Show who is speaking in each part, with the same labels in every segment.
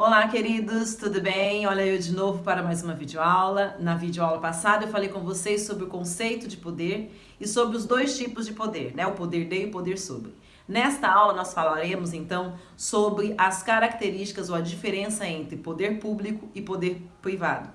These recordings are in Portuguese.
Speaker 1: Olá, queridos, tudo bem? Olha eu de novo para mais uma videoaula. Na videoaula passada eu falei com vocês sobre o conceito de poder e sobre os dois tipos de poder, né? O poder de e o poder sobre. Nesta aula nós falaremos então sobre as características ou a diferença entre poder público e poder privado.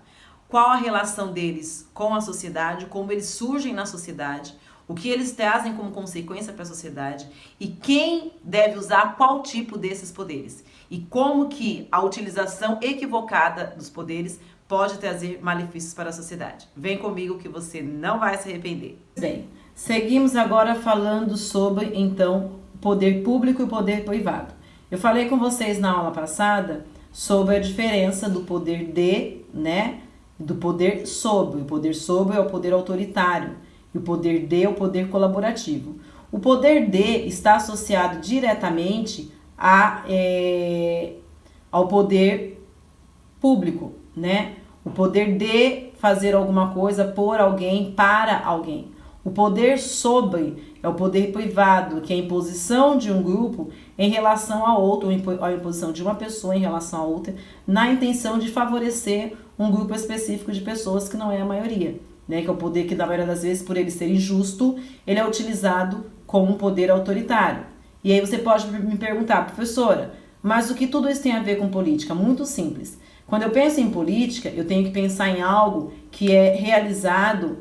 Speaker 1: Qual a relação deles com a sociedade, como eles surgem na sociedade, o que eles trazem como consequência para a sociedade e quem deve usar qual tipo desses poderes e como que a utilização equivocada dos poderes pode trazer malefícios para a sociedade. Vem comigo que você não vai se arrepender. Bem, seguimos agora falando sobre então poder público e poder privado. Eu falei com vocês na aula passada sobre a diferença do poder de, né, do poder sobre. O poder sobre é o poder autoritário e o poder de é o poder colaborativo. O poder de está associado diretamente ao poder público, né? O poder de fazer alguma coisa por alguém, para alguém. O poder sobre é o poder privado, que é a imposição de um grupo em relação a outro, ou a imposição de uma pessoa em relação a outra, na intenção de favorecer um grupo específico de pessoas que não é a maioria, né? Que é o poder que, na maioria das vezes, por ele ser injusto, ele é utilizado como um poder autoritário. E aí você pode me perguntar, professora, mas o que tudo isso tem a ver com política? Muito simples. Quando eu penso em política, eu tenho que pensar em algo que é realizado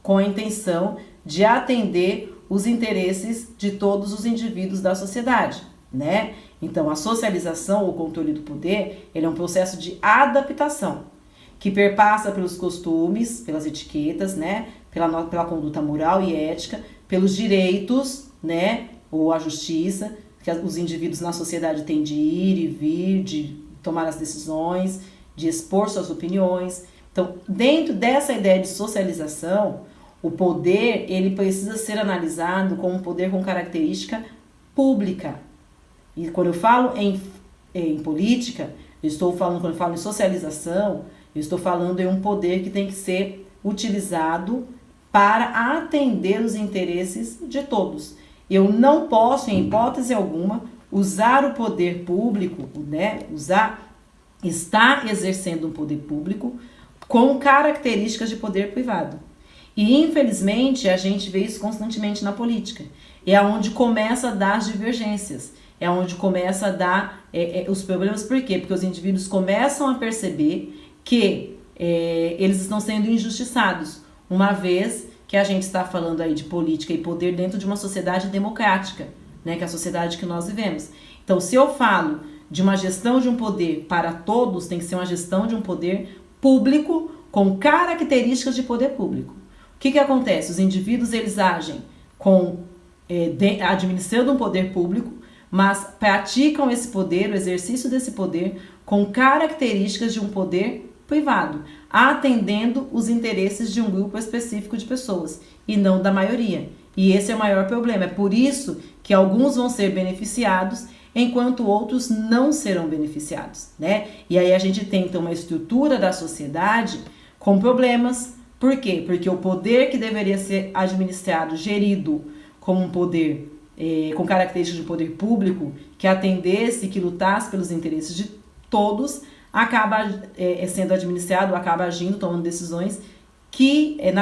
Speaker 1: com a intenção de atender os interesses de todos os indivíduos da sociedade, né? Então, a socialização ou controle do poder, ele é um processo de adaptação, que perpassa pelos costumes, pelas etiquetas, né? Pela conduta moral e ética, pelos direitos, né? Ou a justiça, que os indivíduos na sociedade têm de ir e vir, de tomar as decisões, de expor suas opiniões. Então, dentro dessa ideia de socialização, o poder, ele precisa ser analisado como um poder com característica pública. E quando eu falo em política, quando eu falo em socialização, eu estou falando em um poder que tem que ser utilizado para atender os interesses de todos. Eu não posso, em hipótese alguma, usar o poder público, né? Estar exercendo um poder público com características de poder privado. E, infelizmente, a gente vê isso constantemente na política. É onde começa a dar as divergências. É onde começa a dar os problemas. Por quê? Porque os indivíduos começam a perceber que eles estão sendo injustiçados, uma vez que a gente está falando aí de política e poder dentro de uma sociedade democrática, né, que é a sociedade que nós vivemos. Então, se eu falo de uma gestão de um poder para todos, tem que ser uma gestão de um poder público com características de poder público. O que acontece? Os indivíduos, eles agem administrando um poder público, mas praticam esse poder, o exercício desse poder, com características de um poder privado, atendendo os interesses de um grupo específico de pessoas e não da maioria. E esse é o maior problema. É por isso que alguns vão ser beneficiados, enquanto outros não serão beneficiados, né? E aí a gente tem então uma estrutura da sociedade com problemas. Por quê? Porque o poder que deveria ser administrado, gerido como um poder com características de poder público, que atendesse, que lutasse pelos interesses de todos, acaba sendo administrado, acaba agindo, tomando decisões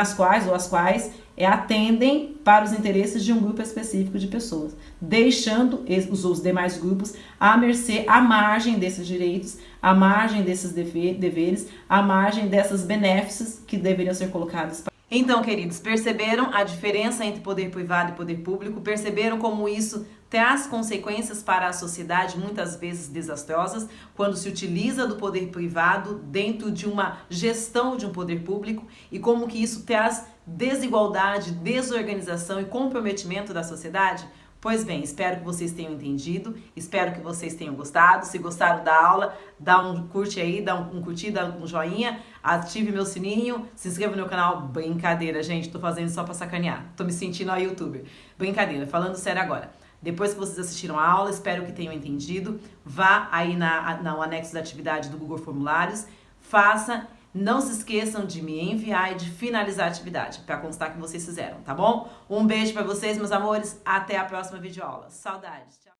Speaker 1: as quais atendem para os interesses de um grupo específico de pessoas, deixando os demais grupos à mercê, à margem desses direitos, à margem desses deveres, à margem dessas benéficos que deveriam ser colocados. Então, queridos, perceberam a diferença entre poder privado e poder público? Perceberam como isso traz consequências para a sociedade, muitas vezes desastrosas, quando se utiliza do poder privado dentro de uma gestão de um poder público, e como que isso traz desigualdade, desorganização e comprometimento da sociedade? Pois bem, espero que vocês tenham entendido, espero que vocês tenham gostado. Se gostaram da aula, dá um curte aí, dá um curtir, dá um joinha, ative meu sininho, se inscreva no meu canal. Brincadeira, gente, tô fazendo só pra sacanear, tô me sentindo a youtuber. Brincadeira, falando sério agora. Depois que vocês assistiram a aula, espero que tenham entendido, vá aí no anexo da atividade do Google Formulários, faça. Não se esqueçam de me enviar e de finalizar a atividade, para constar que vocês fizeram, tá bom? Um beijo para vocês, meus amores. Até a próxima videoaula. Saudades. Tchau.